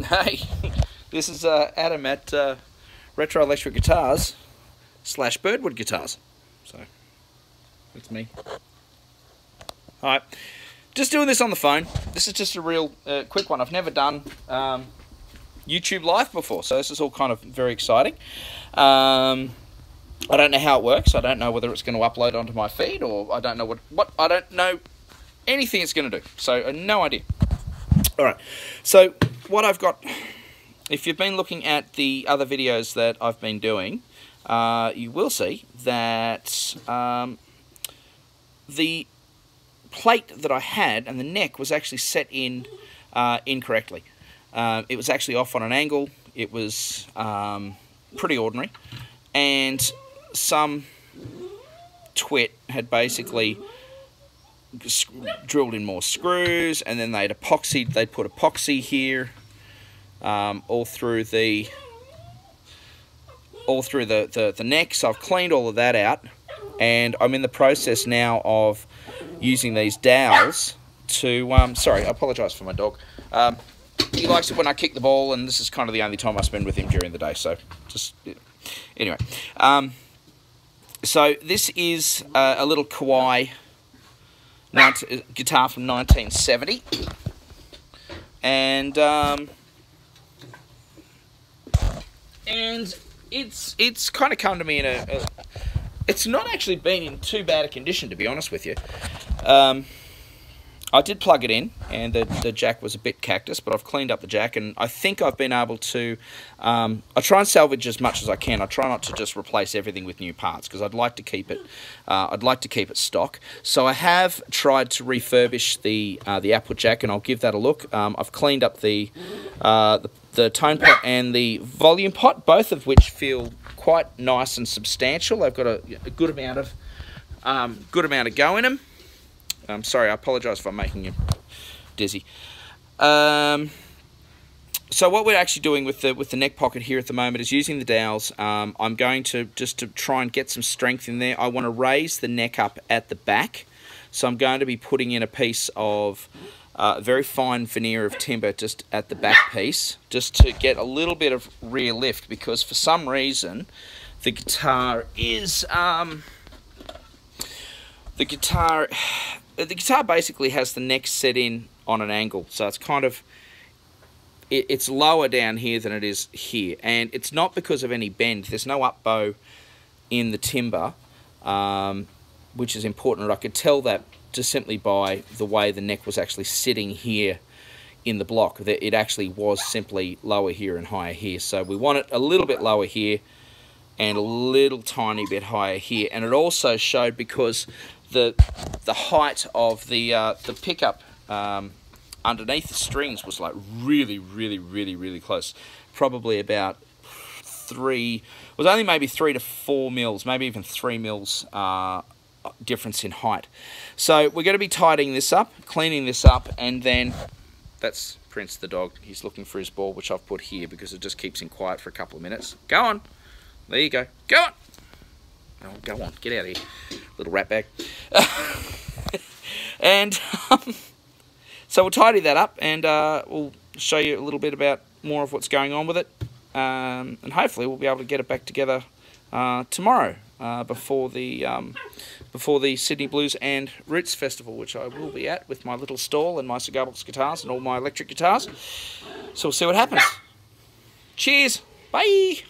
Hey, this is Adam at Retro Electric Guitars / Birdwood Guitars. So, that's me. Alright, just doing this on the phone. This is just a real quick one. I've never done YouTube Live before, so this is all kind of very exciting. I don't know how it works. I don't know whether it's going to upload onto my feed, or I don't know what I don't know anything it's going to do. So, no idea. Alright, so what I've got, if you've been looking at the other videos that I've been doing, you will see that the plate that I had and the neck was actually set in incorrectly. It was actually off on an angle. It was pretty ordinary, and some twit had basically drilled in more screws, and then they'd put epoxy here all through the neck. So I've cleaned all of that out, and I'm in the process now of using these dowels to sorry, I apologise for my dog. He likes it when I kick the ball, and this is kind of the only time I spend with him during the day, so just anyway. So this is a little Kawai guitar from 1970, and it's kind of come to me in it's not actually been in too bad a condition, to be honest with you. I did plug it in, and the jack was a bit cactus, but I've cleaned up the jack, and I think I've been able to... I try and salvage as much as I can. I try not to just replace everything with new parts, because I'd like to keep it. I'd like to keep it stock. So I have tried to refurbish the output jack, and I'll give that a look. I've cleaned up the tone pot and the volume pot, both of which feel quite nice and substantial. They've got a good amount of go in them. I'm sorry, I apologise if I'm making you dizzy. So what we're actually doing with the neck pocket here at the moment is using the dowels. I'm going to try and get some strength in there. I want to raise the neck up at the back, so I'm going to be putting in a piece of very fine veneer of timber just at the back piece, just to get a little bit of rear lift, because for some reason the guitar is the guitar basically has the neck set in on an angle, so it's kind of it's lower down here than it is here, and it's not because of any bend. There's no up bow in the timber, which is important. I could tell that just simply by the way the neck was actually sitting here in the block. That it actually was simply lower here and higher here. So we want it a little bit lower here and a little tiny bit higher here. And it also showed because the height of the pickup underneath the strings was like really close. Probably about was only maybe 3 to 4 mils, maybe even 3 mils difference in height. So we're going to be tidying this up, cleaning this up, and then that's Prince the dog. He's looking for his ball, which I've put here because it just keeps him quiet for a couple of minutes. Go on. There you go. Go on. Oh, go on. Get out of here, little rat bag. And so we'll tidy that up, and we'll show you a little bit about more of what's going on with it, and hopefully we'll be able to get it back together tomorrow before the Sydney Blues and Roots Festival, which I will be at with my little stall and my cigar box guitars and all my electric guitars. So we'll see what happens. Cheers. Bye.